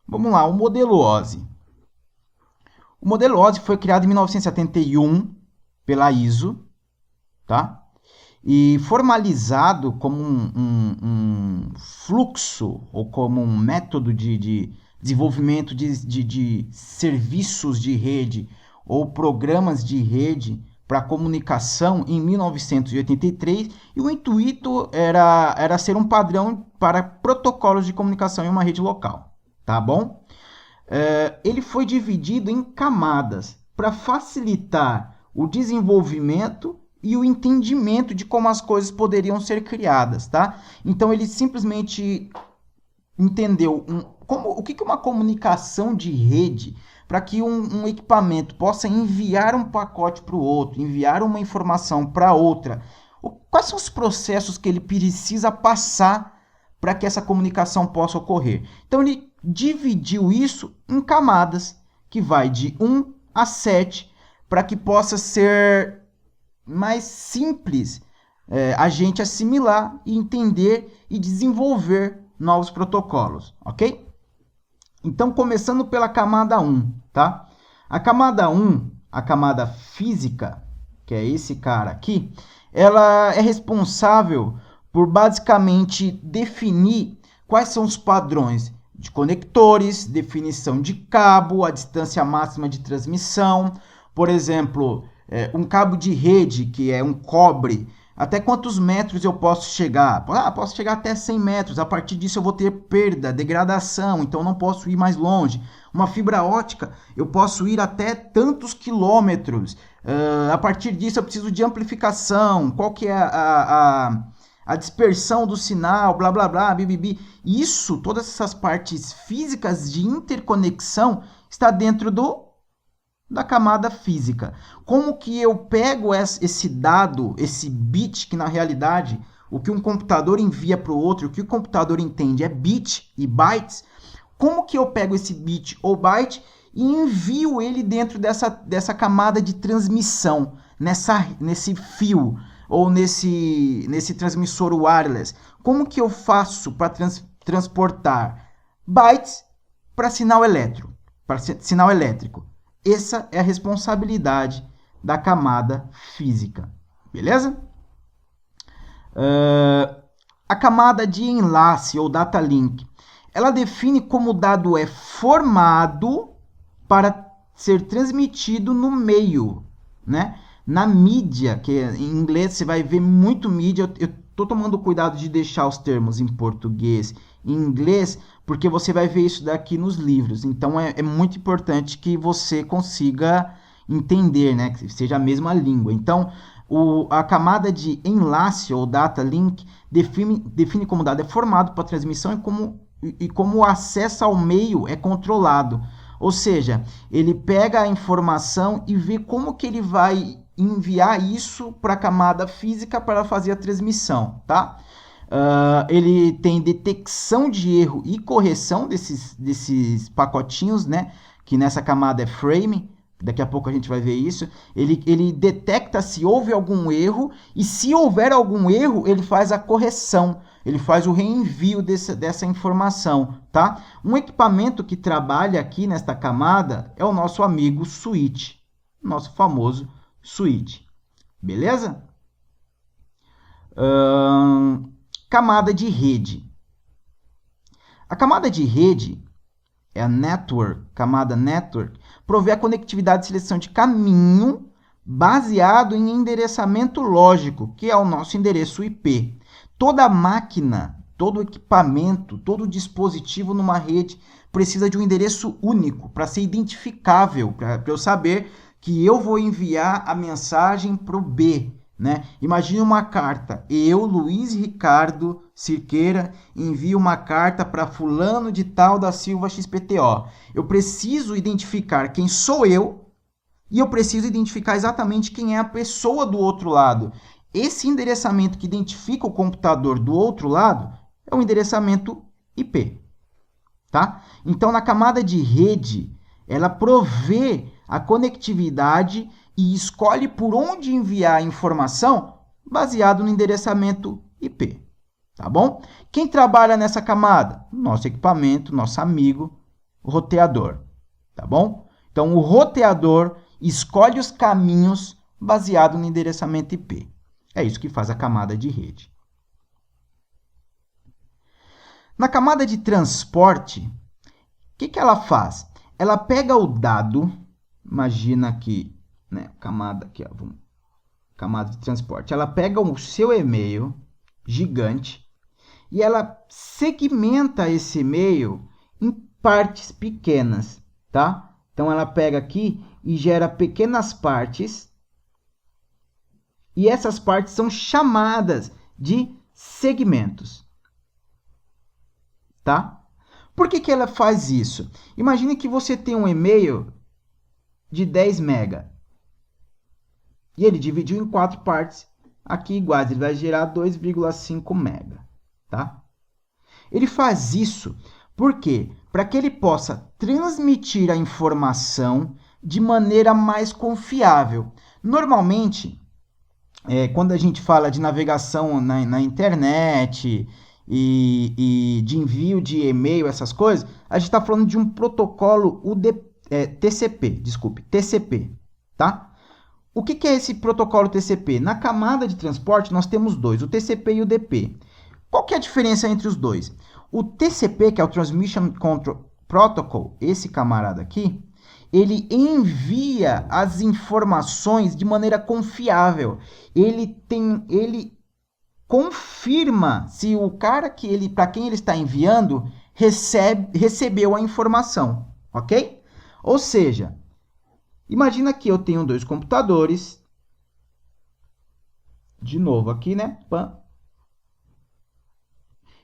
Vamos lá, o modelo OSI. O modelo OSI foi criado em 1971 pela ISO, tá? E formalizado como um fluxo ou como um método de desenvolvimento de serviços de rede ou programas de rede para comunicação em 1983, e o intuito era ser um padrão para protocolos de comunicação em uma rede local, tá bom? Ele foi dividido em camadas para facilitar o desenvolvimento e o entendimento de como as coisas poderiam ser criadas, tá? Então ele simplesmente entendeu o que uma comunicação de rede, para que um equipamento possa enviar um pacote para o outro, enviar uma informação para outra. Quais são os processos que ele precisa passar para que essa comunicação possa ocorrer? Então ele dividiu isso em camadas, que vai de 1 a 7, para que possa ser mais simples a gente assimilar e entender e desenvolver novos protocolos, ok? Então, começando pela camada 1, tá? A camada 1, a camada física, que é esse cara aqui, ela é responsável por basicamente definir quais são os padrões de conectores, definição de cabo, a distância máxima de transmissão. Por exemplo, um cabo de rede, que é um cobre, até quantos metros eu posso chegar? Posso chegar até 100 metros. A partir disso eu vou ter perda, degradação, então não posso ir mais longe. Uma fibra ótica, eu posso ir até tantos quilômetros. A partir disso eu preciso de amplificação. Qual que é a dispersão do sinal, blá, blá, blá, bibibi. Isso, todas essas partes físicas de interconexão está dentro da camada física. Como que eu pego esse dado, esse bit, que na realidade o que um computador envia para o outro, o que o computador entende é bit e bytes, como que eu pego esse bit ou byte e envio ele dentro dessa camada de transmissão, nesse fio ou nesse transmissor wireless? Como que eu faço para transportar bytes para sinal elétrico? Essa é a responsabilidade da camada física, beleza? A camada de enlace ou data link, ela define como o dado é formado para ser transmitido no meio, né? Na mídia, que em inglês você vai ver muito mídia. Eu estou tomando cuidado de deixar os termos em português e em inglês, porque você vai ver isso daqui nos livros. Então é muito importante que você consiga entender, né? Que seja a mesma língua. Então a camada de enlace ou data link define como o dado é formado para transmissão e como o acesso ao meio é controlado. Ou seja, ele pega a informação e vê como que ele vai enviar isso para a camada física para fazer a transmissão, tá? Ele tem detecção de erro e correção desses pacotinhos, né? Que nessa camada é frame. Daqui a pouco a gente vai ver isso. Ele detecta se houve algum erro, e se houver algum erro, ele faz a correção. Ele faz o reenvio dessa informação, tá? Um equipamento que trabalha aqui nesta camada é o nosso amigo switch, nosso famoso switch. Beleza? Camada de rede. A camada de rede é a camada network, provê a conectividade e seleção de caminho baseado em endereçamento lógico, que é o nosso endereço IP. Toda máquina, todo equipamento, todo dispositivo numa rede precisa de um endereço único para ser identificável, para eu saber que eu vou enviar a mensagem para o B, né? Imagine uma carta. Eu, Luiz Ricardo Cirqueira, envio uma carta para fulano de tal da Silva XPTO. Eu preciso identificar quem sou eu e eu preciso identificar exatamente quem é a pessoa do outro lado. Esse endereçamento que identifica o computador do outro lado é o endereçamento IP, tá? Então, na camada de rede, ela provê a conectividade e escolhe por onde enviar a informação baseado no endereçamento IP, tá bom? Quem trabalha nessa camada? Nosso equipamento, nosso amigo, roteador, tá bom? Então, o roteador escolhe os caminhos baseado no endereçamento IP. É isso que faz a camada de rede. Na camada de transporte, o que ela faz? Ela pega o dado, imagina aqui, né, camada aqui, ó, camada de transporte. Ela pega o seu e-mail gigante e ela segmenta esse e-mail em partes pequenas, tá? Então ela pega aqui e gera pequenas partes e essas partes são chamadas de segmentos, tá? Por que ela faz isso? Imagine que você tem um e-mail de 10 mega e ele dividiu em 4 partes aqui iguais, ele vai gerar 2,5 mega, tá? Ele faz isso por quê? Para que ele possa transmitir a informação de maneira mais confiável. Normalmente, quando a gente fala de navegação na internet e de envio de e-mail, essas coisas, a gente está falando de um protocolo TCP, tá? O que é esse protocolo TCP? Na camada de transporte, nós temos dois, o TCP e o UDP. Qual que é a diferença entre os dois? O TCP, que é o Transmission Control Protocol, esse camarada aqui, ele envia as informações de maneira confiável. Ele confirma se o cara para quem ele está enviando recebeu a informação, ok? Ou seja, imagina que eu tenho dois computadores, de novo aqui, né?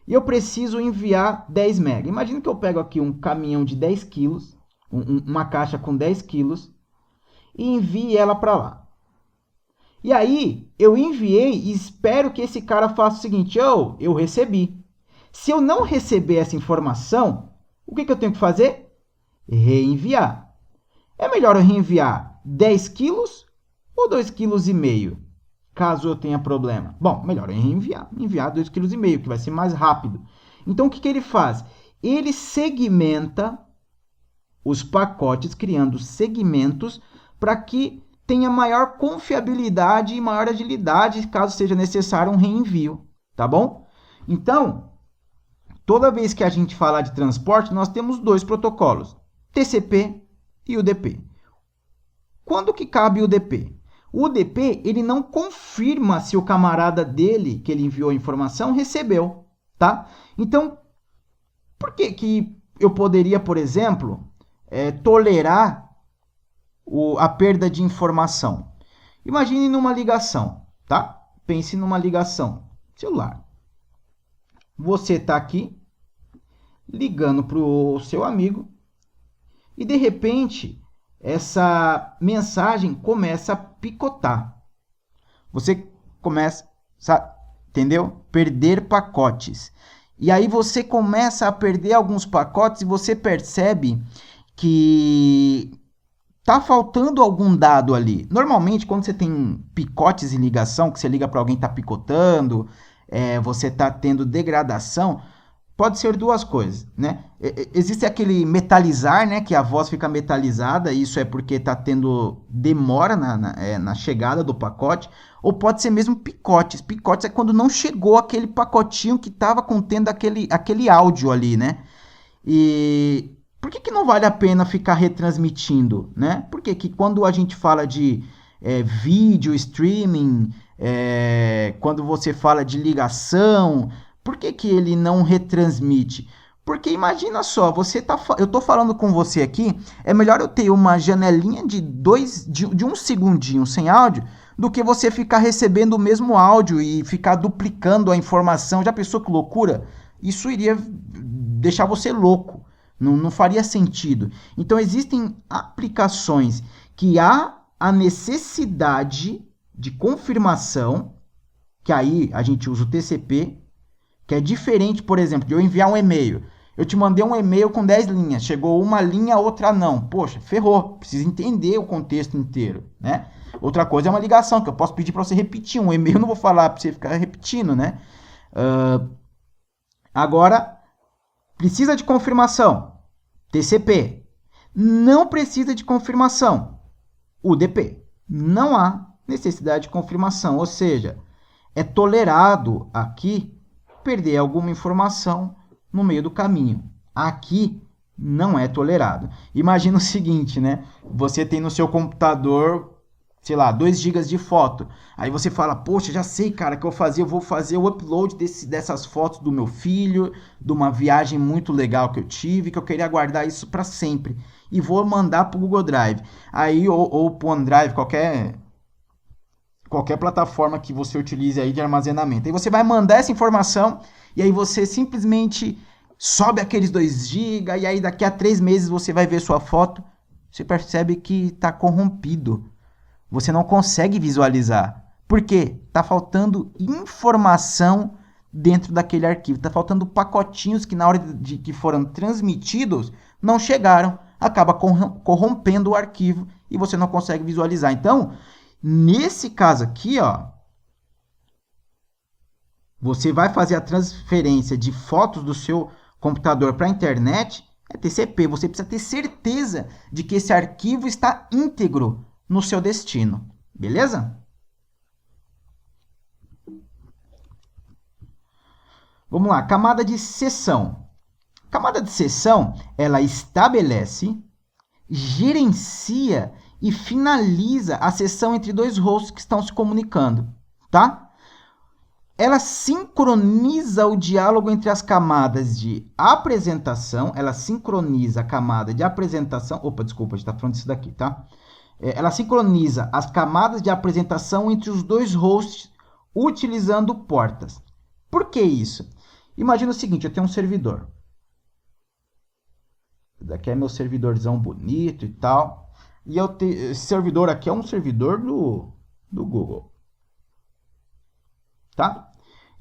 E eu preciso enviar 10 MB. Imagina que eu pego aqui um caminhão de 10 quilos, uma caixa com 10 quilos, e envie ela para lá. E aí, eu enviei e espero que esse cara faça o seguinte: eu recebi. Se eu não receber essa informação, o que eu tenho que fazer? Reenviar. É melhor eu reenviar 10 quilos ou 2,5 kg? Caso eu tenha problema. Bom, melhor eu enviar 2,5 kg, que vai ser mais rápido. Então, o que ele faz? Ele segmenta os pacotes, criando segmentos para que tenha maior confiabilidade e maior agilidade, caso seja necessário um reenvio, tá bom? Então, toda vez que a gente falar de transporte, nós temos dois protocolos, TCP e UDP. Quando que cabe o UDP? O UDP, ele não confirma se o camarada dele, que ele enviou a informação, recebeu, tá? Então, por que eu poderia, por exemplo, tolerar a perda de informação? Imagine numa ligação, tá? Pense numa ligação celular. Você está aqui, ligando para o seu amigo, e de repente essa mensagem começa a picotar. Você começa, entendeu? Perder pacotes. E aí você começa a perder alguns pacotes e você percebe que tá faltando algum dado ali. Normalmente, quando você tem picotes em ligação, que você liga para alguém que tá picotando, você tá tendo degradação, pode ser duas coisas, né? Existe aquele metalizar, né? Que a voz fica metalizada, isso é porque está tendo demora na chegada do pacote, ou pode ser mesmo picotes. Picotes é quando não chegou aquele pacotinho que estava contendo aquele áudio ali, né? E por que não vale a pena ficar retransmitindo, né? Porque que quando a gente fala de vídeo, streaming, quando você fala de ligação, por que ele não retransmite? Porque imagina só, eu estou falando com você aqui, é melhor eu ter uma janelinha de um segundinho sem áudio, do que você ficar recebendo o mesmo áudio e ficar duplicando a informação. Já pensou que loucura? Isso iria deixar você louco, não faria sentido. Então existem aplicações que há a necessidade de confirmação, que aí a gente usa o TCP, que é diferente, por exemplo, de eu enviar um e-mail. Eu te mandei um e-mail com 10 linhas, chegou uma linha, outra não. Poxa, ferrou, precisa entender o contexto inteiro, né? Outra coisa é uma ligação, que eu posso pedir para você repetir. Um e-mail eu não vou falar para você ficar repetindo, né? Agora, precisa de confirmação. TCP, não precisa de confirmação. UDP, não há necessidade de confirmação, ou seja, é tolerado aqui perder alguma informação no meio do caminho. Aqui não é tolerado. Imagina o seguinte, né? Você tem no seu computador, sei lá, 2 GB de foto. Aí você fala, poxa, já sei, cara, o que eu fazer? Eu vou fazer o upload dessas fotos do meu filho, de uma viagem muito legal que eu tive, que eu queria guardar isso para sempre. E vou mandar para o Google Drive. Aí, ou para o OneDrive, qualquer plataforma que você utilize aí de armazenamento. Aí você vai mandar essa informação e aí você simplesmente sobe aqueles 2 GB e aí daqui a 3 meses você vai ver sua foto, você percebe que está corrompido. Você não consegue visualizar. Por quê? Está faltando informação dentro daquele arquivo. Está faltando pacotinhos que na hora de que foram transmitidos não chegaram. Acaba corrompendo o arquivo e você não consegue visualizar. Então, nesse caso aqui, ó, você vai fazer a transferência de fotos do seu computador para a internet, é TCP. Você precisa ter certeza de que esse arquivo está íntegro no seu destino. Beleza? Vamos lá, camada de sessão. Camada de sessão, ela estabelece, gerencia e finaliza a sessão entre 2 hosts que estão se comunicando, tá? Ela sincroniza o diálogo entre as camadas de apresentação, ela sincroniza a camada de apresentação, desculpa, a gente está falando disso daqui, tá? Ela sincroniza as camadas de apresentação entre os 2 hosts utilizando portas. Por que isso? Imagina o seguinte, eu tenho um servidor. Esse daqui é meu servidorzão bonito e tal. E esse servidor aqui é um servidor do Google. Tá?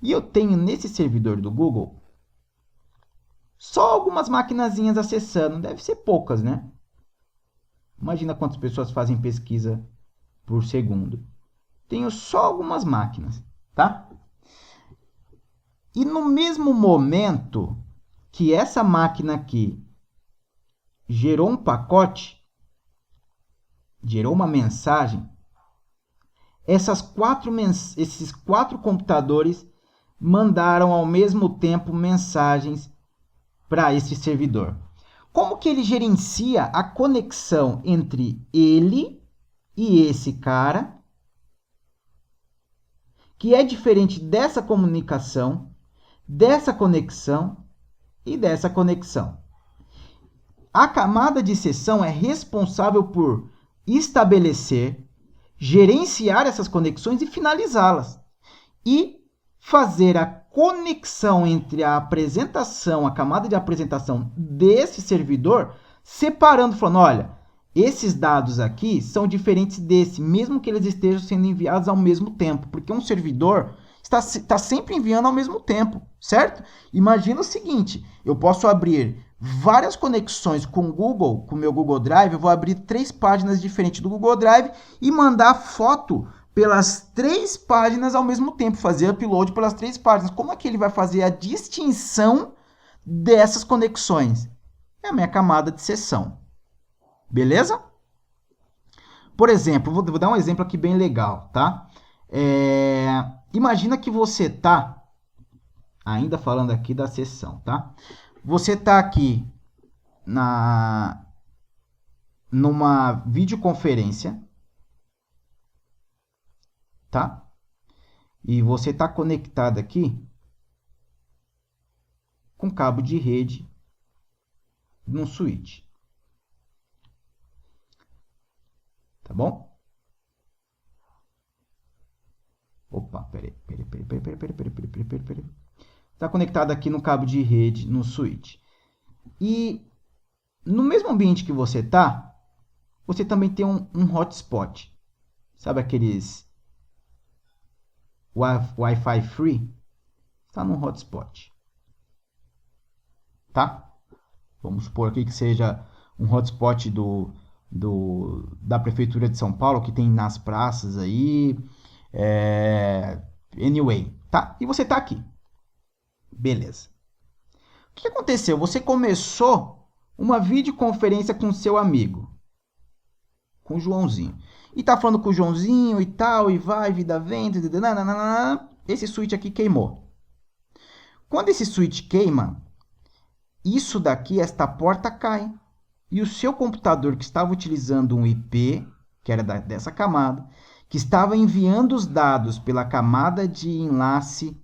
E eu tenho nesse servidor do Google só algumas maquinazinhas acessando. Deve ser poucas, né? Imagina quantas pessoas fazem pesquisa por segundo. Tenho só algumas máquinas, tá? E no mesmo momento que essa máquina aqui gerou um pacote, gerou uma mensagem, esses 4 computadores mandaram ao mesmo tempo mensagens para esse servidor. Como que ele gerencia a conexão entre ele e esse cara, que é diferente dessa comunicação, dessa conexão e dessa conexão? A camada de sessão é responsável por estabelecer, gerenciar essas conexões e finalizá-las. E fazer a conexão entre a apresentação, a camada de apresentação desse servidor, separando, falando, olha, esses dados aqui são diferentes desse, mesmo que eles estejam sendo enviados ao mesmo tempo, porque um servidor está sempre enviando ao mesmo tempo, certo? Imagina o seguinte, eu posso abrir várias conexões com o Google, com o meu Google Drive, eu vou abrir 3 páginas diferentes do Google Drive e mandar foto pelas 3 páginas ao mesmo tempo, fazer upload pelas 3 páginas. Como é que ele vai fazer a distinção dessas conexões? É a minha camada de sessão. Beleza? Por exemplo, vou dar um exemplo aqui bem legal, tá? Imagina que você tá, ainda falando aqui da sessão, tá? Você tá aqui numa videoconferência, tá? E você tá conectado aqui com cabo de rede num switch. Tá bom? Opa, peraí. Tá conectado aqui no cabo de rede no switch. E no mesmo ambiente que você tá, você também tem um hotspot. Sabe aqueles Wi-Fi free? Está num hotspot. Tá? Vamos supor aqui que seja um hotspot da Prefeitura de São Paulo, que tem nas praças aí. Anyway, tá? E você tá aqui. Beleza. O que aconteceu? Você começou uma videoconferência com seu amigo, com o Joãozinho. E tá falando com o Joãozinho e tal, e vai, vida vem, esse switch aqui queimou. Quando esse switch queima, isso daqui, esta porta cai. E o seu computador que estava utilizando um IP, que era dessa camada, que estava enviando os dados pela camada de enlace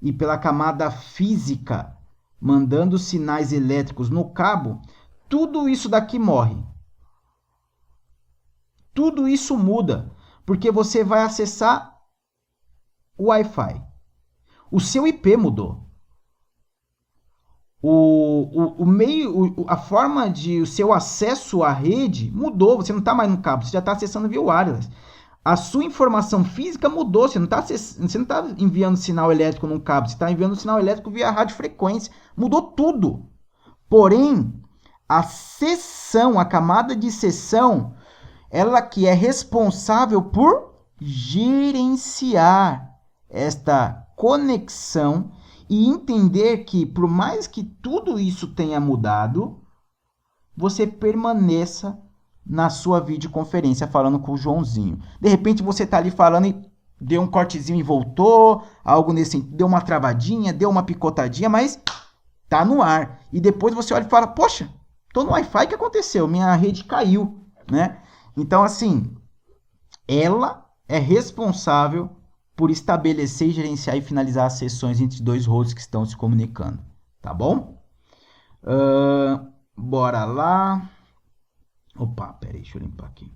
e pela camada física, mandando sinais elétricos no cabo, tudo isso daqui morre. Tudo isso muda, porque você vai acessar o Wi-Fi. O seu IP mudou. O meio, a forma de o seu acesso à rede mudou. Você não está mais no cabo, você já está acessando via wireless. A sua informação física mudou. Você não está enviando sinal elétrico num cabo, você está enviando sinal elétrico via radiofrequência. Mudou tudo. Porém, a seção, a camada de seção, ela que é responsável por gerenciar esta conexão e entender que, por mais que tudo isso tenha mudado, você permaneça na sua videoconferência falando com o Joãozinho. De repente você está ali falando e deu um cortezinho e voltou, algo nesse sentido, deu uma travadinha, deu uma picotadinha, mas tá no ar. E depois você olha e fala, poxa, tô no Wi-Fi, o que aconteceu? Minha rede caiu, né? Então, assim, ela é responsável por estabelecer, gerenciar e finalizar as sessões entre dois hosts que estão se comunicando, tá bom? Bora lá. Opa, peraí, deixa eu limpar aqui.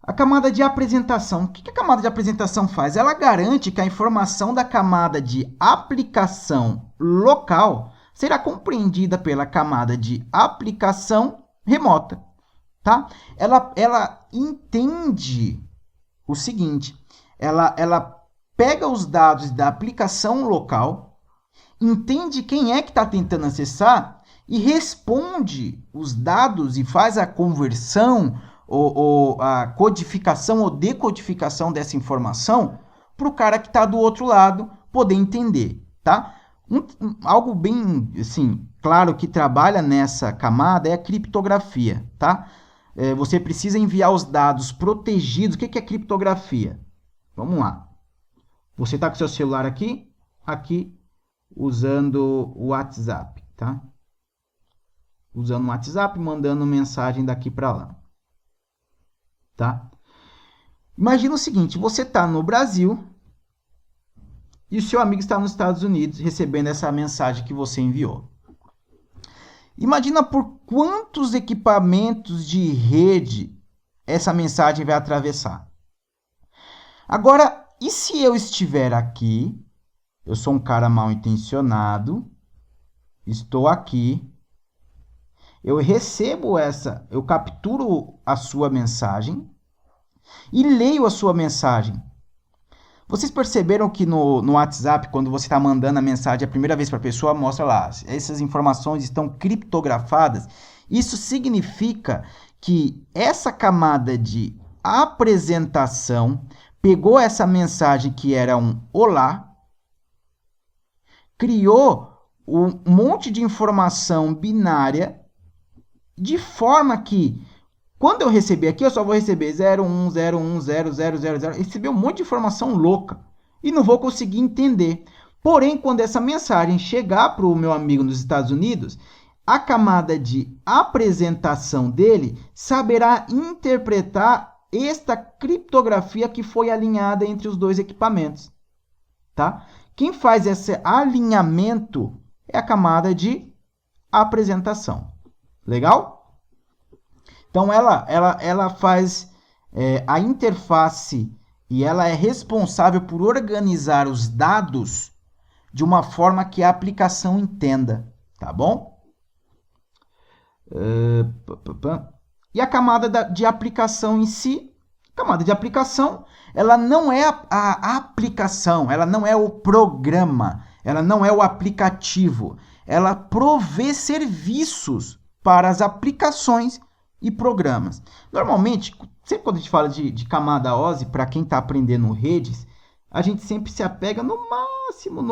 A camada de apresentação. O que a camada de apresentação faz? Ela garante que a informação da camada de aplicação local será compreendida pela camada de aplicação remota, tá? Ela entende o seguinte, ela pega os dados da aplicação local, entende quem é que está tentando acessar e responde os dados e faz a conversão ou a codificação ou decodificação dessa informação para o cara que está do outro lado poder entender, tá? Algo bem, assim, claro que trabalha nessa camada é a criptografia, tá? Você precisa enviar os dados protegidos. O que é criptografia? Vamos lá. Você está com seu celular aqui, usando o WhatsApp, tá? Usando o WhatsApp, mandando mensagem daqui para lá, tá? Imagina o seguinte, você está no Brasil e o seu amigo está nos Estados Unidos recebendo essa mensagem que você enviou. Imagina por quantos equipamentos de rede essa mensagem vai atravessar. Agora, e se eu estiver aqui, eu sou um cara mal intencionado, estou aqui, eu recebo eu capturo a sua mensagem e leio a sua mensagem. Vocês perceberam que no WhatsApp, quando você está mandando a mensagem a primeira vez para a pessoa, mostra lá, essas informações estão criptografadas. Isso significa que essa camada de apresentação pegou essa mensagem que era um olá, criou um monte de informação binária, de forma que, quando eu receber aqui, eu só vou receber 01010000, receber um monte de informação louca e não vou conseguir entender. Porém, quando essa mensagem chegar para o meu amigo nos Estados Unidos, a camada de apresentação dele saberá interpretar esta criptografia que foi alinhada entre os dois equipamentos, tá? Quem faz esse alinhamento é a camada de apresentação. Legal? Então, ela faz a interface e ela é responsável por organizar os dados de uma forma que a aplicação entenda, tá bom? E a camada de aplicação em si, a camada de aplicação, ela não é a aplicação, ela não é o programa, ela não é o aplicativo, ela provê serviços para as aplicações e programas. Normalmente, sempre quando a gente fala de camada OSI, para quem está aprendendo redes, a gente sempre se apega no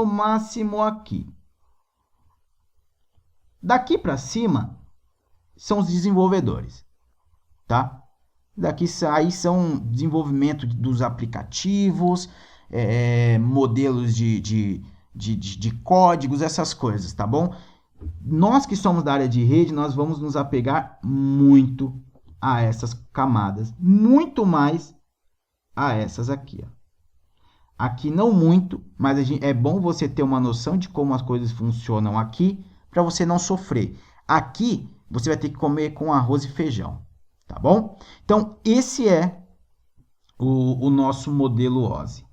máximo aqui. Daqui para cima, são os desenvolvedores, tá? Daqui aí são desenvolvimento dos aplicativos, modelos de códigos, essas coisas, tá bom? Nós que somos da área de rede, nós vamos nos apegar muito a essas camadas, muito mais a essas aqui, ó. Aqui não muito, mas é bom você ter uma noção de como as coisas funcionam aqui, para você não sofrer. Aqui, você vai ter que comer com arroz e feijão, tá bom? Então, esse é o nosso modelo OSI.